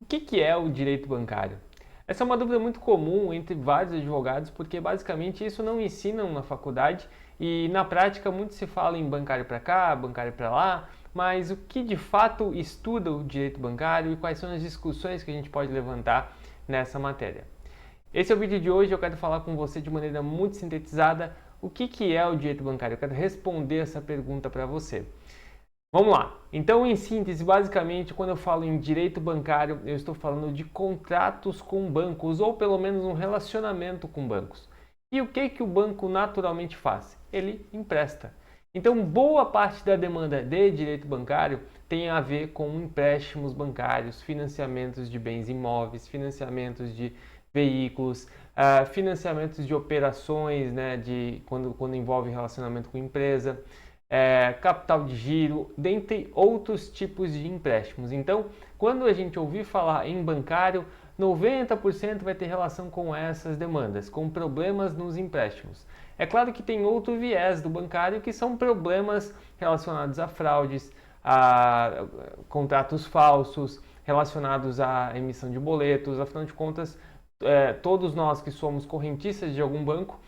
que é o direito bancário? Essa é uma dúvida muito comum entre vários advogados, porque basicamente isso não ensinam na faculdade e na prática muito se fala em bancário para cá, bancário para lá, mas o que de fato estuda o direito bancário e quais são as discussões que a gente pode levantar nessa matéria? Esse é o vídeo de hoje, eu quero falar com você de maneira muito sintetizada o que é o direito bancário, eu quero responder essa pergunta para você. Vamos lá. Então, em síntese, basicamente, quando eu falo em direito bancário, eu estou falando de contratos com bancos ou pelo menos um relacionamento com bancos. E o que o banco naturalmente faz? Ele empresta. Então, boa parte da demanda de direito bancário tem a ver com empréstimos bancários, financiamentos de bens imóveis, financiamentos de veículos, financiamentos de operações, né, quando envolve relacionamento com empresa. Capital de giro, dentre outros tipos de empréstimos. Então, quando a gente ouvir falar em bancário, 90% vai ter relação com essas demandas, com problemas nos empréstimos. É claro que tem outro viés do bancário que são problemas relacionados a fraudes, a contratos falsos, relacionados à emissão de boletos. Afinal de contas, todos nós que somos correntistas de algum banco,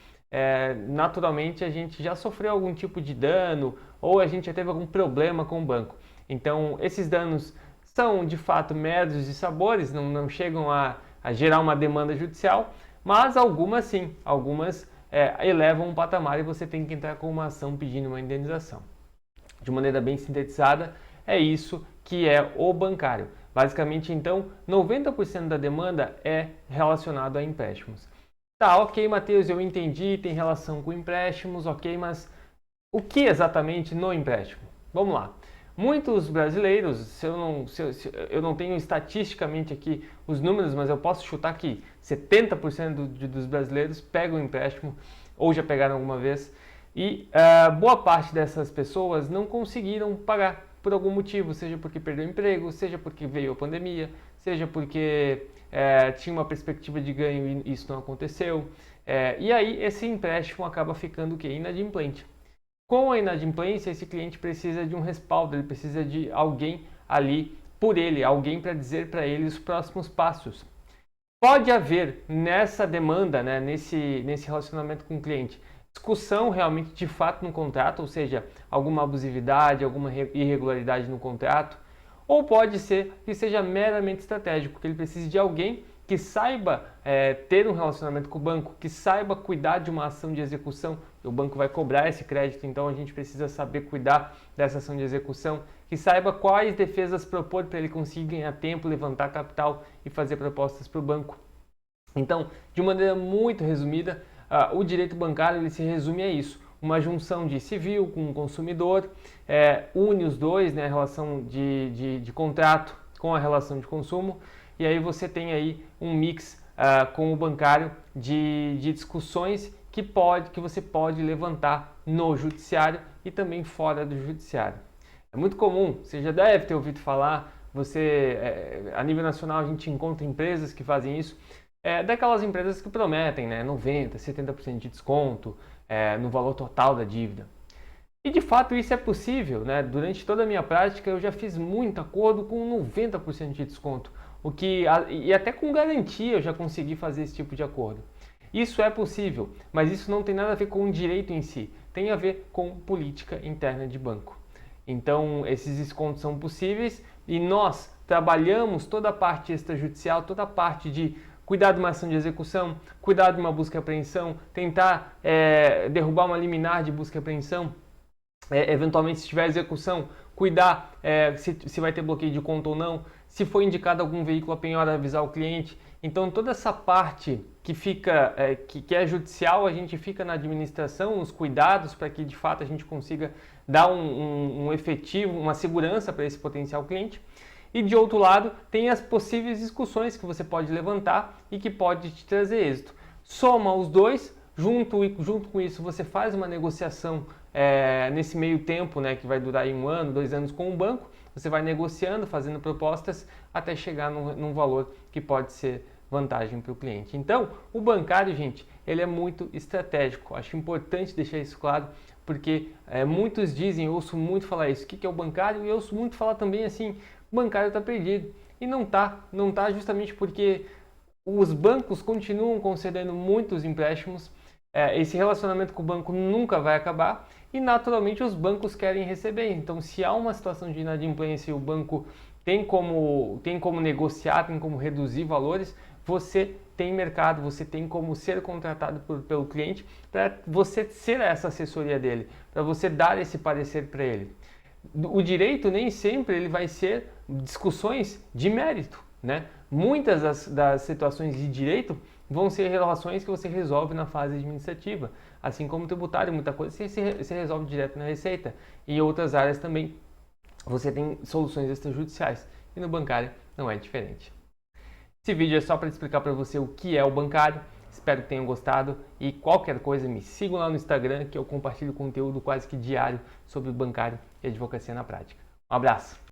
naturalmente a gente já sofreu algum tipo de dano ou a gente já teve algum problema com o banco. Então, esses danos são de fato médios de sabores, não chegam a gerar uma demanda judicial, mas algumas sim, algumas elevam um patamar e você tem que entrar com uma ação pedindo uma indenização. De maneira bem sintetizada, é isso que é o bancário. Basicamente, então, 90% da demanda é relacionado a empréstimos. Tá, ok, Matheus, eu entendi, tem relação com empréstimos, ok, mas o que exatamente no empréstimo? Vamos lá. Muitos brasileiros, eu não tenho estatisticamente aqui os números, mas eu posso chutar que 70% dos brasileiros pegam empréstimo ou já pegaram alguma vez e boa parte dessas pessoas não conseguiram pagar por algum motivo, seja porque perdeu o emprego, seja porque veio a pandemia, seja porque tinha uma perspectiva de ganho e isso não aconteceu. E aí esse empréstimo acaba ficando o quê? Inadimplente. Com a inadimplência, esse cliente precisa de um respaldo, ele precisa de alguém ali por ele, alguém para dizer para ele os próximos passos. Pode haver nessa demanda, né, nesse relacionamento com o cliente, discussão realmente de fato no contrato, ou seja, alguma abusividade, alguma irregularidade no contrato, ou pode ser que seja meramente estratégico, que ele precise de alguém que saiba ter um relacionamento com o banco, que saiba cuidar de uma ação de execução. O banco vai cobrar esse crédito, então a gente precisa saber cuidar dessa ação de execução, que saiba quais defesas propor para ele conseguir ganhar tempo, levantar capital e fazer propostas para o banco. Então, de maneira muito resumida, o direito bancário ele se resume a isso. Uma junção de civil com o consumidor, une os dois, né, a relação de contrato com a relação de consumo, e aí você tem aí um mix com o bancário de discussões que você pode levantar no judiciário e também fora do judiciário. É muito comum, você já deve ter ouvido falar, a nível nacional a gente encontra empresas que fazem isso, daquelas empresas que prometem, né, 90%, 70% de desconto no valor total da dívida. E de fato isso é possível, né? Durante toda a minha prática eu já fiz muito acordo com 90% de desconto, e até com garantia eu já consegui fazer esse tipo de acordo. Isso é possível, mas isso não tem nada a ver com o direito em si, tem a ver com política interna de banco. Então esses descontos são possíveis e nós trabalhamos toda a parte extrajudicial, toda a parte de cuidar de uma ação de execução, cuidar de uma busca e apreensão, tentar derrubar uma liminar de busca e apreensão, eventualmente se tiver execução, cuidar se vai ter bloqueio de conta ou não, se for indicado algum veículo a penhora, avisar o cliente. Então toda essa parte que fica, que é judicial, a gente fica na administração, os cuidados para que de fato a gente consiga dar um efetivo, uma segurança para esse potencial cliente. E de outro lado, tem as possíveis discussões que você pode levantar e que pode te trazer êxito. Soma os dois, junto com isso você faz uma negociação nesse meio tempo, né, que vai durar aí 1 ano, 2 anos com o banco, você vai negociando, fazendo propostas até chegar num valor que pode ser vantagem para o cliente. Então, o bancário, gente, ele é muito estratégico. Acho importante deixar isso claro, porque muitos dizem, eu ouço muito falar isso, o que é o bancário? E eu ouço muito falar também assim, o bancário está perdido. E não tá justamente porque os bancos continuam concedendo muitos empréstimos, esse relacionamento com o banco nunca vai acabar e naturalmente os bancos querem receber. Então, se há uma situação de inadimplência e o banco tem como negociar, tem como reduzir valores, você tem mercado, você tem como ser contratado pelo cliente para você ser essa assessoria dele, para você dar esse parecer para ele. O direito nem sempre ele vai ser discussões de mérito, né? Muitas das situações de direito vão ser relações que você resolve na fase administrativa, assim como tributário, muita coisa você resolve direto na Receita. E em outras áreas também você tem soluções extrajudiciais. E no bancário não é diferente. Esse vídeo é só para explicar para você o que é o bancário. Espero que tenham gostado e qualquer coisa me sigam lá no Instagram que eu compartilho conteúdo quase que diário sobre o bancário e advocacia na prática. Um abraço!